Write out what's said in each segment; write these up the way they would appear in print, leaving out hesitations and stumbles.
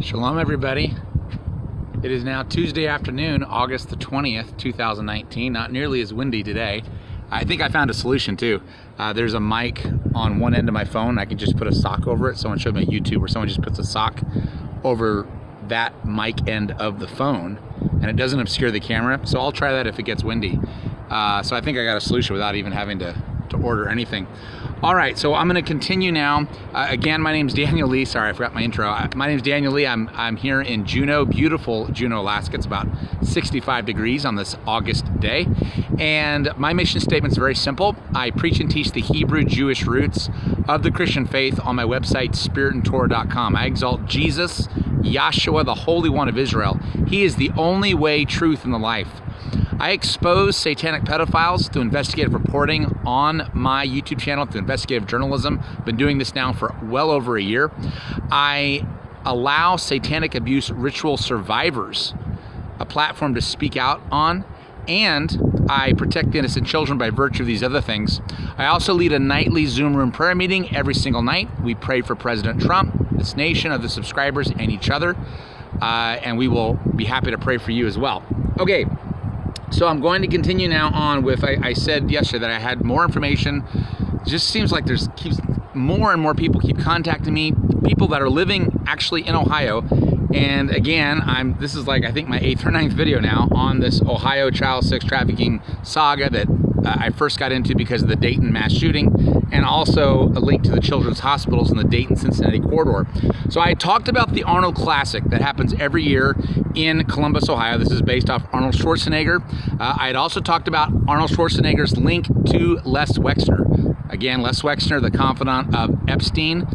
Shalom, everybody. It is now Tuesday afternoon, August the 20th, 2019. Not nearly as windy today. I think I found a solution too. There's a mic on one end of my phone. I can just put a sock over it. Someone showed me on YouTube where someone just puts a sock over that mic end of the phone and it doesn't obscure the camera. So I'll try that if it gets windy. So I think I got a solution without even having to order anything. All right, so I'm going to continue now. Again, my name's Daniel Lee. Sorry, I forgot my intro. My name's Daniel Lee. I'm here in Juneau, beautiful Juneau, Alaska. It's about 65 degrees on this August day. And my mission statement is very simple. I preach and teach the Hebrew Jewish roots of the Christian faith on my website, spiritandtorah.com. I exalt Jesus, Yahshua, the Holy One of Israel. He is the only way, truth, and the life. I expose satanic pedophiles through investigative reporting on my YouTube channel, through investigative journalism. Been doing this now for well over a year. I allow satanic abuse ritual survivors a platform to speak out on, and I protect innocent children by virtue of these other things. I also lead a nightly Zoom room prayer meeting every single night. We pray for President Trump, this nation, other subscribers, and each other. And we will be happy to pray for you as well. Okay. So I'm going to continue now on with, I said yesterday that I had more information. It just seems like keeps more and more people keep contacting me, people that are living actually in Ohio. And again, this is like, I think my 8th or 9th video now on this Ohio child sex trafficking saga that I first got into because of the Dayton mass shooting, and also a link to the children's hospitals in the Dayton-Cincinnati corridor. So I talked about the Arnold Classic that happens every year in Columbus, Ohio. This is based off Arnold Schwarzenegger. I had also talked about Arnold Schwarzenegger's link to Les Wexner. Again, Les Wexner, the confidant of Epstein,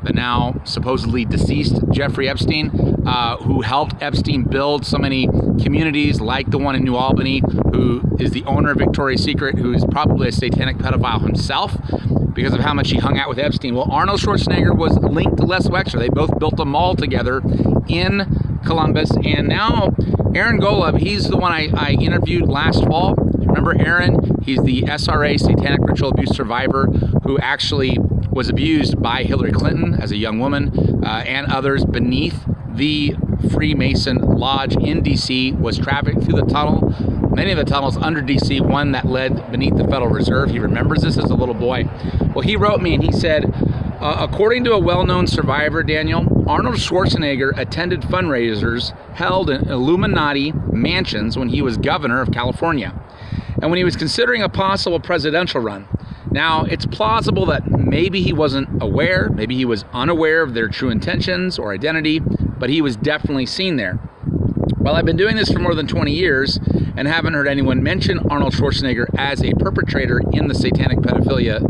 the now supposedly deceased Jeffrey Epstein, who helped Epstein build so many communities like the one in New Albany, who is the owner of Victoria's Secret, who is probably a satanic pedophile himself because of how much he hung out with Epstein. Well, Arnold Schwarzenegger was linked to Les Wexner. They both built a mall together in Columbus. And now Aaron Golub, he's the one I interviewed last fall. Remember Aaron? He's the SRA, satanic ritual abuse survivor, who actually was abused by Hillary Clinton as a young woman and others beneath the Freemason Lodge in D.C., was trafficked through the tunnel. Many of the tunnels under D.C., one that led beneath the Federal Reserve. He remembers this as a little boy. Well, he wrote me and he said, according to a well-known survivor, Daniel, Arnold Schwarzenegger attended fundraisers held in Illuminati mansions when he was governor of California, and when he was considering a possible presidential run. Now, it's plausible that maybe he wasn't aware, maybe he was unaware of their true intentions or identity, but he was definitely seen there. Well, I've been doing this for more than 20 years and haven't heard anyone mention Arnold Schwarzenegger as a perpetrator in the satanic pedophilia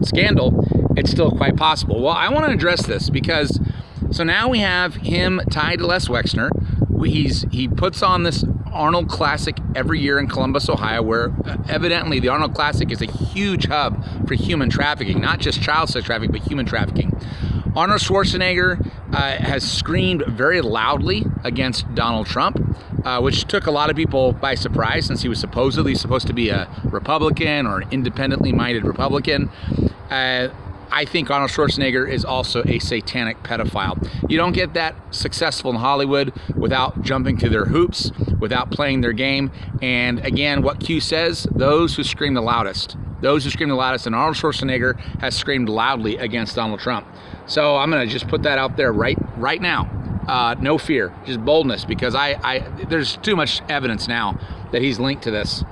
scandal. It's still quite possible. Well, I want to address this because, so now we have him tied to Les Wexner. He puts on this Arnold Classic every year in Columbus, Ohio, where evidently the Arnold Classic is a huge hub for human trafficking, not just child sex trafficking, but human trafficking. Arnold Schwarzenegger has screamed very loudly against Donald Trump, which took a lot of people by surprise, since he was supposedly supposed to be a Republican or an independently minded Republican. I think Arnold Schwarzenegger is also a satanic pedophile. You don't get that successful in Hollywood without jumping through their hoops, without playing their game. And again, what Q says, those who scream the loudest. Those who scream the loudest, and Arnold Schwarzenegger has screamed loudly against Donald Trump. So I'm going to just put that out there right now. No fear, just boldness, because there's too much evidence now that he's linked to this.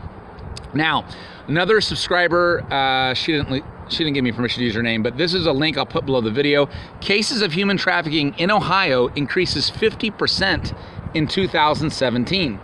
Now, another subscriber, she didn't give me permission to use her name, but this is a link I'll put below the video. Cases of human trafficking in Ohio increases 50% in 2017.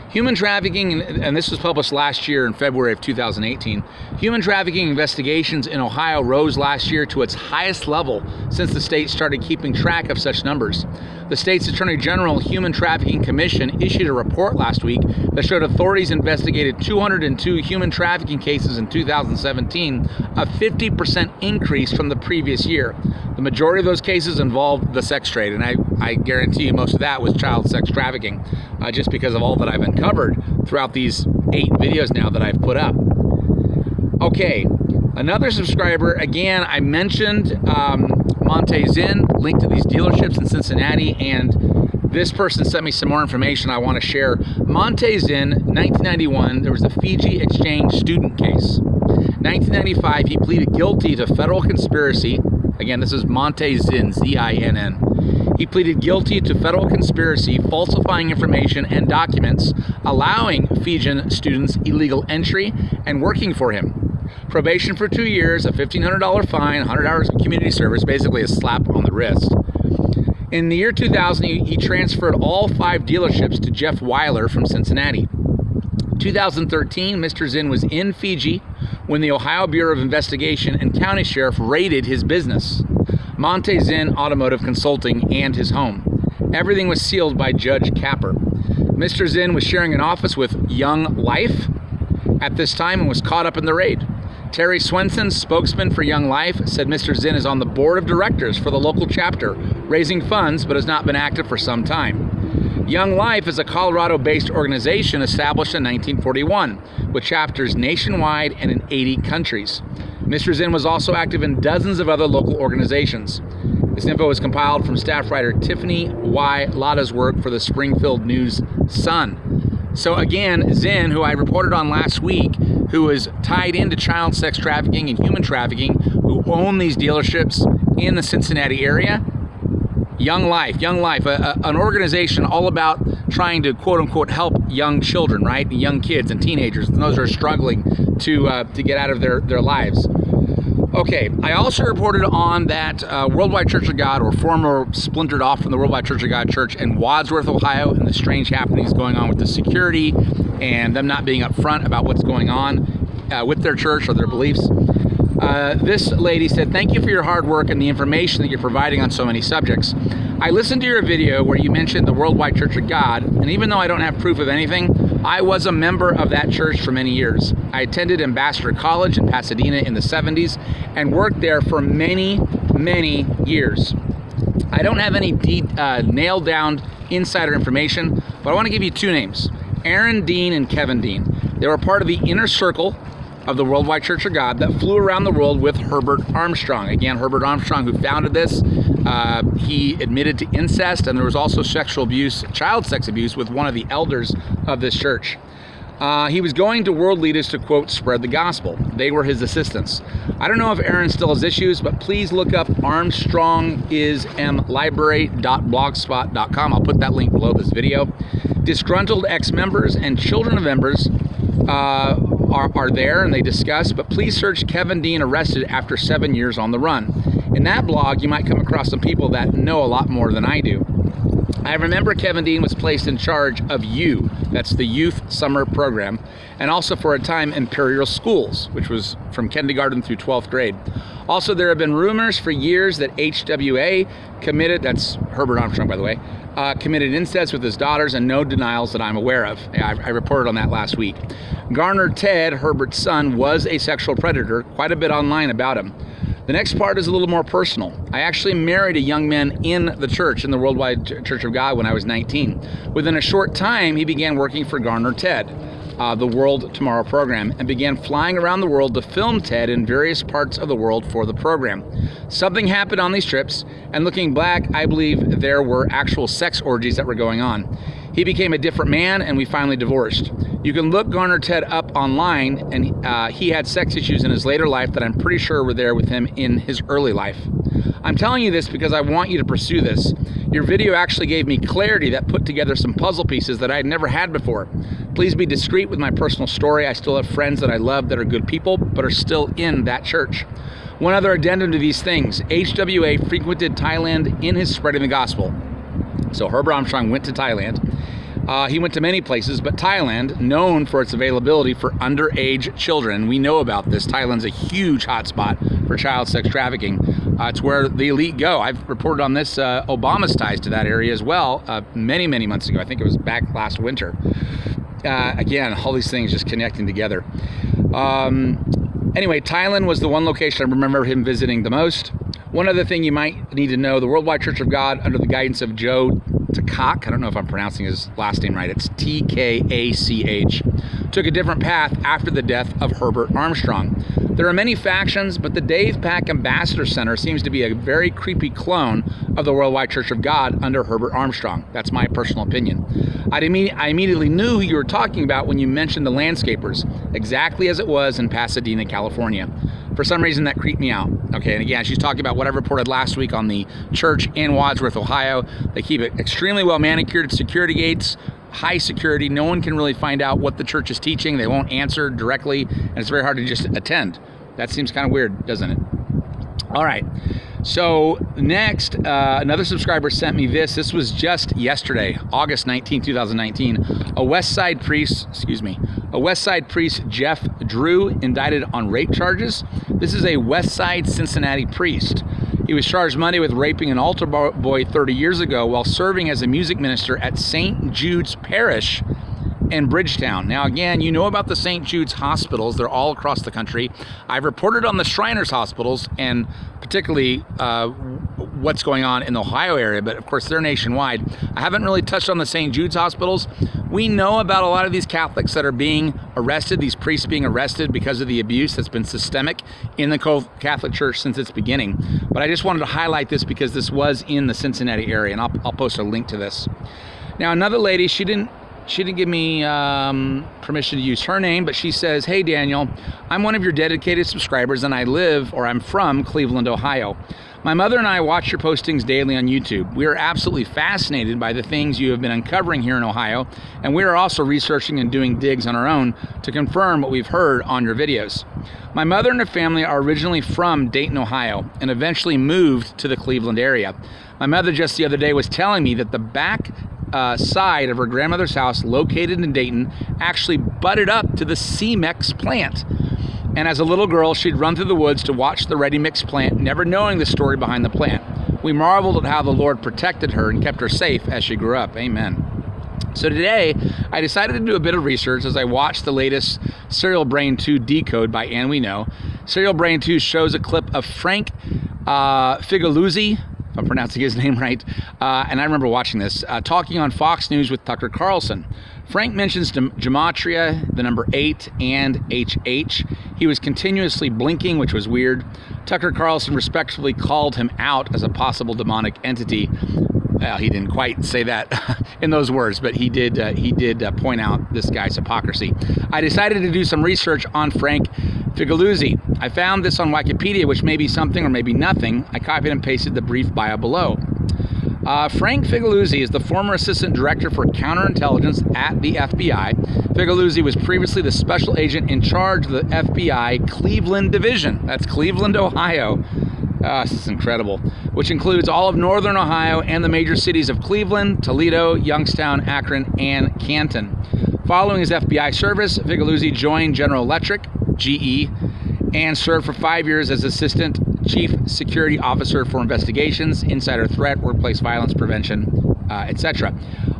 Human trafficking, and this was published last year in February of 2018, human trafficking investigations in Ohio rose last year to its highest level since the state started keeping track of such numbers. The state's Attorney General Human Trafficking Commission issued a report last week that showed authorities investigated 202 human trafficking cases in 2017, a 50% increase from the previous year. The majority of those cases involved the sex trade, and I guarantee you most of that was child sex trafficking, just because of all that I've uncovered throughout these 8 videos now that I've put up. Okay, another subscriber, again, I mentioned Monte Zinn, linked to these dealerships in Cincinnati, and this person sent me some more information I want to share. Monte Zinn, 1991, there was a Fiji exchange student case. 1995, he pleaded guilty to federal conspiracy. Again, this is Monte Zinn, Z-I-N-N. He pleaded guilty to federal conspiracy, falsifying information and documents, allowing Fijian students illegal entry, and working for him. Probation for 2 years, a $1,500 fine, 100 hours of community service, basically a slap on the wrist. In the year 2000, he transferred all 5 dealerships to Jeff Weiler from Cincinnati. 2013, Mr. Zinn was in Fiji when the Ohio Bureau of Investigation and County Sheriff raided his business, Monte Zinn Automotive Consulting, and his home. Everything was sealed by Judge Capper. Mr. Zinn was sharing an office with Young Life at this time and was caught up in the raid. Terry Swenson, spokesman for Young Life, said Mr. Zinn is on the board of directors for the local chapter, raising funds, but has not been active for some time. Young Life is a Colorado-based organization established in 1941, with chapters nationwide and in 80 countries. Mr. Zinn was also active in dozens of other local organizations. This info was compiled from staff writer Tiffany Y. Lotta's work for the Springfield News-Sun. So again, Zinn, who I reported on last week, who is tied into child sex trafficking and human trafficking, who own these dealerships in the Cincinnati area. Young Life, an organization all about trying to quote unquote help young children, right? Young kids and teenagers, and those who are struggling to get out of their lives. Okay, I also reported on that Worldwide Church of God, or former splintered off from the Worldwide Church of God Church in Wadsworth, Ohio, and the strange happenings going on with the security and them not being upfront about what's going on with their church or their beliefs. This lady said, "Thank you for your hard work and the information that you're providing on so many subjects. I listened to your video where you mentioned the Worldwide Church of God, and even though I don't have proof of anything, I was a member of that church for many years. I attended Ambassador College in Pasadena in the 70s and worked there for many, many years. I don't have any nailed down insider information, but I want to give you 2 names, Aaron Dean and Kevin Dean. They were part of the inner circle of the Worldwide Church of God that flew around the world with Herbert Armstrong. Again, Herbert Armstrong, who founded this, he admitted to incest, and there was also sexual abuse, child sex abuse, with one of the elders of this church. He was going to world leaders to, quote, spread the gospel. They were his assistants. I don't know if Aaron still has issues, but please look up armstrongismlibrary.blogspot.com. I'll put that link below this video. Disgruntled ex-members and children of members are there, and they discuss, but please search Kevin Dean arrested after 7 years on the run. In that blog, you might come across some people that know a lot more than I do. I remember Kevin Dean was placed in charge of U, that's the Youth Summer Program, and also for a time Imperial Schools, which was from kindergarten through 12th grade. Also, there have been rumors for years that HWA committed, that's Herbert Armstrong, by the way, committed incest with his daughters, and no denials that I'm aware of. I reported on that last week. Garner Ted, Herbert's son, was a sexual predator, quite a bit online about him. The next part is a little more personal. I actually married a young man in the church, in the Worldwide Church of God, when I was 19. Within a short time, he began working for Garner Ted, the World Tomorrow program, and began flying around the world to film Ted in various parts of the world for the program. Something happened on these trips, and looking back, I believe there were actual sex orgies that were going on. He became a different man, and we finally divorced. You can look Garner Ted up online, and he had sex issues in his later life that I'm pretty sure were there with him in his early life. I'm telling you this because I want you to pursue this. Your video actually gave me clarity that put together some puzzle pieces that I had never had before. Please be discreet with my personal story. I still have friends that I love that are good people, but are still in that church. One other addendum to these things, HWA frequented Thailand in his spreading the gospel. So Herbert Armstrong went to Thailand. He went to many places, but Thailand, known for its availability for underage children, we know about this. Thailand's a huge hotspot for child sex trafficking. It's where the elite go. I've reported on this, Obama's ties to that area as well, many, many months ago. I think it was back last winter. Again, all these things just connecting together. Anyway, Thailand was the one location I remember him visiting the most. One other thing you might need to know, the Worldwide Church of God, under the guidance of Joe Takach, I don't know if I'm pronouncing his last name right, it's T-K-A-C-H, took a different path after the death of Herbert Armstrong. There are many factions, but the Dave Pack Ambassador Center seems to be a very creepy clone of the Worldwide Church of God under Herbert Armstrong. That's my personal opinion. I immediately knew who you were talking about when you mentioned the landscapers, exactly as it was in Pasadena, California. For some reason, that creeped me out. Okay, and again, she's talking about what I reported last week on the church in Wadsworth, Ohio. They keep it extremely well manicured, security gates, high security. No one can really find out what the church is teaching. They won't answer directly, and it's very hard to just attend. That seems kind of weird, doesn't it? All right. So next, another subscriber sent me this. This was just yesterday, August 19, 2019. A West Side priest, Jeff Drew, indicted on rape charges. This is a West Side Cincinnati priest. He was charged Monday with raping an altar boy 30 years ago while serving as a music minister at St. Jude's Parish in Bridgetown. Now, again, you know about the St. Jude's hospitals. They're all across the country. I've reported on the Shriners hospitals and particularly what's going on in the Ohio area, but of course they're nationwide. I haven't really touched on the St. Jude's hospitals. We know about a lot of these Catholics that are being arrested, these priests being arrested because of the abuse that's been systemic in the Catholic Church since its beginning. But I just wanted to highlight this because this was in the Cincinnati area, and I'll post a link to this. Now, another lady, she didn't give me permission to use her name, but she says, "Hey Daniel, I'm one of your dedicated subscribers and I'm from Cleveland, Ohio. My mother and I watch your postings daily on YouTube. We are absolutely fascinated by the things you have been uncovering here in Ohio, and we are also researching and doing digs on our own to confirm what we've heard on your videos. My mother and her family are originally from Dayton, Ohio, and eventually moved to the Cleveland area. My mother just the other day was telling me that the back side of her grandmother's house located in Dayton actually butted up to the C-Mex plant. And as a little girl, she'd run through the woods to watch the ready mix plant, never knowing the story behind the plant. We marveled at how the Lord protected her and kept her safe as she grew up." Amen. So today, I decided to do a bit of research as I watched the latest Serial Brain 2 decode by And We Know. Serial Brain 2 shows a clip of Frank Figliuzzi, if I'm pronouncing his name right, and I remember watching this, talking on Fox News with Tucker Carlson. Frank mentions gematria, the number 8, and HH. He was continuously blinking, which was weird. Tucker Carlson respectfully called him out as a possible demonic entity. Well, he didn't quite say that in those words, but he did point out this guy's hypocrisy. I decided to do some research on Frank Figliuzzi. I found this on Wikipedia, which may be something or maybe nothing. I copied and pasted the brief bio below. Frank Figliuzzi is the former assistant director for counterintelligence at the FBI. Figliuzzi was previously the special agent in charge of the FBI Cleveland Division. That's Cleveland, Ohio. This is incredible. Which includes all of northern Ohio and the major cities of Cleveland, Toledo, Youngstown, Akron, and Canton. Following his FBI service, Figliuzzi joined General Electric, GE, and served for 5 years as Assistant Chief Security Officer for Investigations, Insider Threat, Workplace Violence Prevention, etc.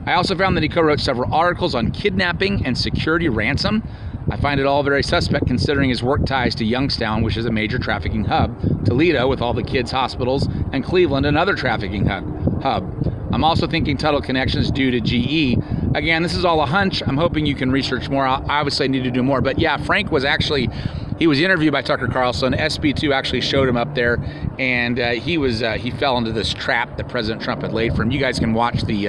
I also found that he co-wrote several articles on kidnapping and security ransom. I find it all very suspect considering his work ties to Youngstown, which is a major trafficking hub, Toledo with all the kids' hospitals, and Cleveland, another trafficking hub. I'm also thinking Tuttle connections due to GE. Again, this is all a hunch. I'm hoping you can research more. I obviously need to do more. But yeah, Frank was actually, he was interviewed by Tucker Carlson. SB2 actually showed him up there, and he fell into this trap that President Trump had laid for him. You guys can watch the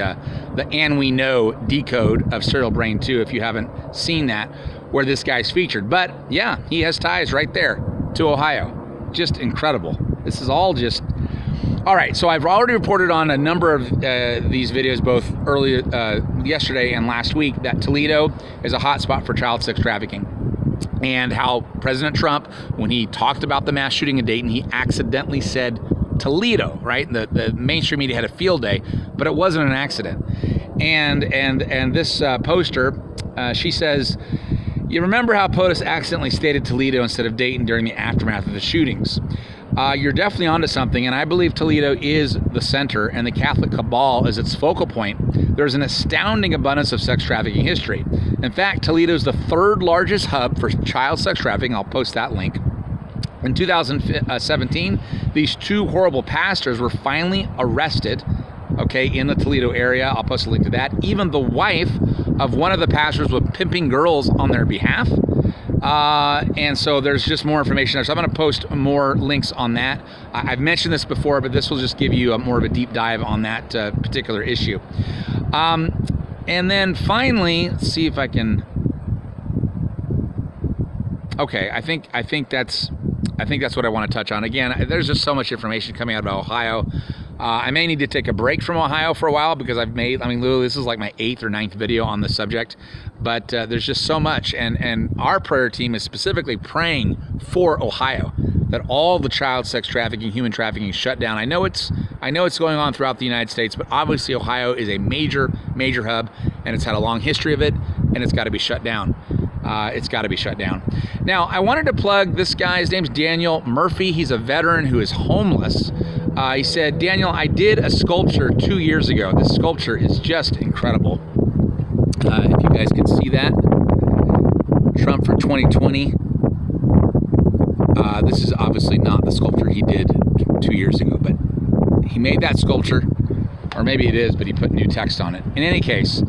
And We Know decode of Serial Brain 2 if you haven't seen that, where this guy's featured. But yeah, he has ties right there to Ohio. Just incredible. This is all just... All right, so I've already reported on a number of these videos, both earlier yesterday and last week, that Toledo is a hotspot for child sex trafficking, and how President Trump, when he talked about the mass shooting in Dayton, he accidentally said Toledo, right? The mainstream media had a field day, but it wasn't an accident. And this poster, she says, "You remember how POTUS accidentally stated Toledo instead of Dayton during the aftermath of the shootings? You're definitely onto something, and I believe Toledo is the center and the Catholic cabal is its focal point. There's an astounding abundance of sex trafficking history. In fact, Toledo is the third largest hub for child sex trafficking." I'll post that link. In 2017, these two horrible pastors were finally arrested, okay, in the Toledo area. I'll post a link to that. Even the wife of one of the pastors was pimping girls on their behalf. And so there's just more information there. So I'm going to post more links on that. I've mentioned this before, but this will just give you more of a deep dive on that particular issue. And then finally, let's see if I can. Okay, I think that's what I want to touch on. Again, there's just so much information coming out of Ohio. I may need to take a break from Ohio for a while because literally this is like my 8th or 9th video on the subject, but there's just so much. And our prayer team is specifically praying for Ohio, that all the child sex trafficking, human trafficking is shut down. I know it's going on throughout the United States, but obviously Ohio is a major hub, and it's had a long history of it, and it's got to be shut down. It's got to be shut down. Now, I wanted to plug this guy. His name's Daniel Murphy. He's a veteran who is homeless. He said, Daniel, I did a sculpture 2 years ago. This sculpture is just incredible. If you guys can see that. Trump for 2020. This is obviously not the sculpture he did 2 years ago, but he made that sculpture. Or maybe it is, but he put new text on it. In any case,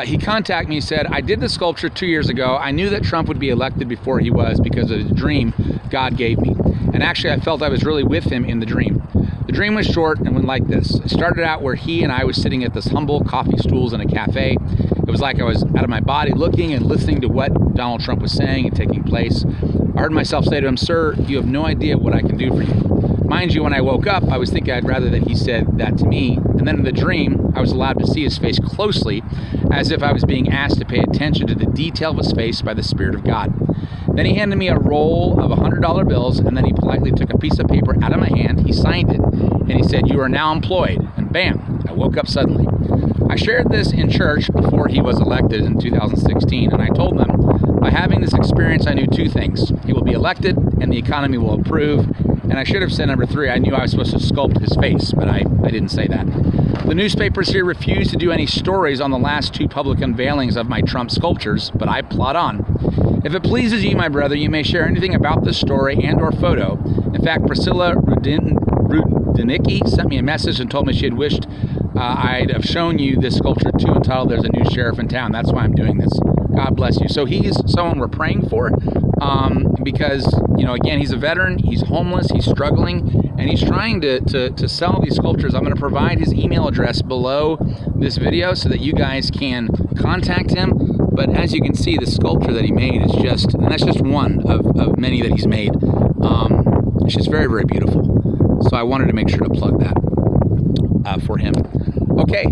he contacted me, said, I did the sculpture 2 years ago. I knew that Trump would be elected before he was because of the dream God gave me. And actually, I felt I was really with him in the dream. The dream was short and went like this. It started out where he and I was sitting at this humble coffee stools in a cafe. It was like I was out of my body looking and listening to what Donald Trump was saying and taking place. I heard myself say to him, sir, you have no idea what I can do for you. Mind you, when I woke up, I was thinking I'd rather that he said that to me. And then in the dream, I was allowed to see his face closely, as if I was being asked to pay attention to the detail of his face by the Spirit of God. Then he handed me a roll of $100 bills, and then he politely took a piece of paper out of my hand. He signed it, and he said, you are now employed. And bam, I woke up suddenly. I shared this in church before he was elected in 2016, and I told them, by having this experience, I knew two things. He will be elected, and the economy will improve. And I should have said number 3, I knew I was supposed to sculpt his face, but I didn't say that. The newspapers here refuse to do any stories on the last 2 public unveilings of my Trump sculptures, but I plod on. If it pleases you, my brother, you may share anything about this story and or photo. In fact, Priscilla Rudinicki sent me a message and told me she had wished I'd have shown you this sculpture too, entitled There's a New Sheriff in Town. That's why I'm doing this. God bless you. So he's someone we're praying for because, again, he's a veteran, he's homeless, he's struggling, and he's trying to sell these sculptures. I'm going to provide his email address below this video so that you guys can contact him. But as you can see, the sculpture that he made is that's just one of many that he's made. It's just very, very beautiful. So I wanted to make sure to plug that for him. Okay,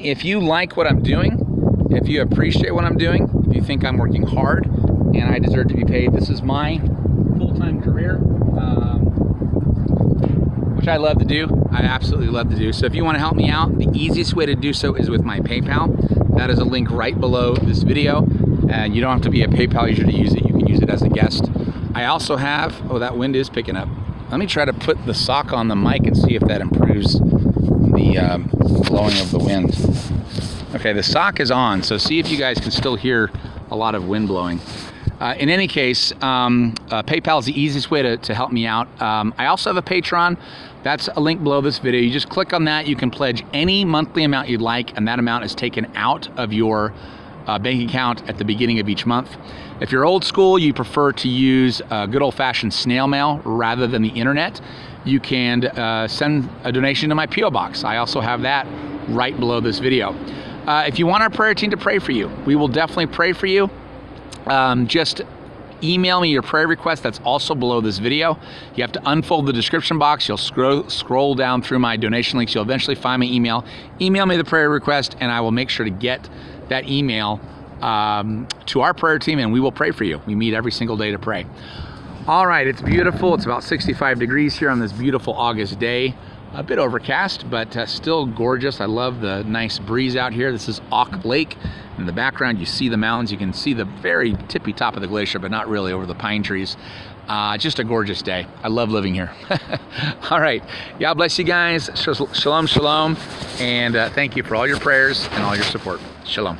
if you like what I'm doing, if you appreciate what I'm doing, if you think I'm working hard and I deserve to be paid, this is my full-time career, which I love to do. I absolutely love to do. So if you want to help me out, the easiest way to do so is with my PayPal. That is a link right below this video, and you don't have to be a PayPal user to use it. You can use it as a guest. I also have, that wind is picking up. Let me try to put the sock on the mic and see if that improves the blowing of the wind. Okay, the sock is on, so see if you guys can still hear a lot of wind blowing. In any case, PayPal is the easiest way to help me out. I also have a Patreon. That's a link below this video. You just click on that. You can pledge any monthly amount you'd like, and that amount is taken out of your bank account at the beginning of each month. If you're old school, you prefer to use good old-fashioned snail mail rather than the internet, you can send a donation to my P.O. Box. I also have that right below this video. If you want our prayer team to pray for you, we will definitely pray for you. Just email me your prayer request. That's also below this video. You have to unfold the description box. You'll scroll down through my donation links. You'll eventually find my email. Email me the prayer request, and I will make sure to get that email to our prayer team, and we will pray for you. We meet every single day to pray. All right, it's beautiful. It's about 65 degrees here on this beautiful August day. A bit overcast, but still gorgeous. I love the nice breeze out here. This is Auk Lake. In the background, you see the mountains. You can see the very tippy top of the glacier, but not really over the pine trees. Just a gorgeous day. I love living here. All right. God bless you guys. Shalom, shalom. And thank you for all your prayers and all your support. Shalom.